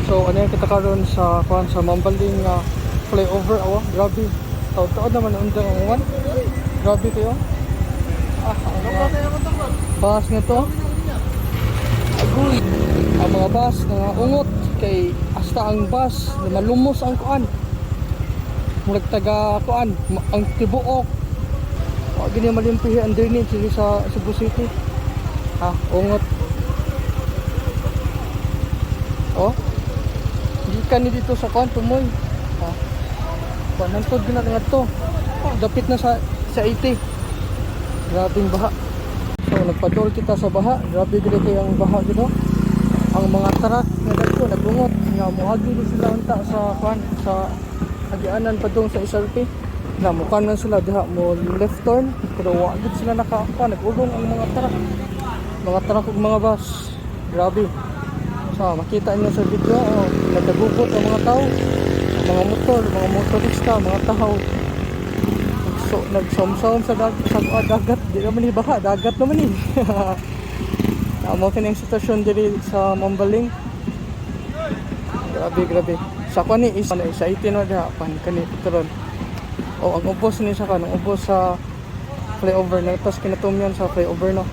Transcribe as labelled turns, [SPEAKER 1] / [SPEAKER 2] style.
[SPEAKER 1] So ano yung kita karon sa kuan sa Mambaling flyover awa, grabe. Taud-taud naman undang ang uwan. Grabe kayo. Bus na to. Agoy. Ang mga bus nga ungot kay hasta ang bus na malumos ang kuan. Murag taga kuan ang tibuok. Wa gini malimpihi ang drainage diri sa Cebu City. Ungot. Oh. Gikan ni dito sa kuan tumoy. Panantod gina nga to. Dapit na sa 80. Grabing baha. So nagpadol kita sa baha. Grabe gid kay ang baha dito. Ang mga truck nga dagko nagungot nga moagi din sila unta sa kuan sa agianan padung sa SRP. Na mukan man sila diha mo left turn pero wa gid sila nagulong ang mga truck. Mga truck ug mga bus. Grabe. So makita niyo sa video nagdagugot ang mga tao. Mga motor, mga motorista, mga tao. So, nagsamsam sa dagat. Di naman baha, dagat naman Amo kining sitwasyon diri sa Mambaling. Grabe. Sa kani is sa 18 na diha pan kani karon. Ang ubos ni sa kanang ubos sa flyover na tas kinatumyan sa flyover no.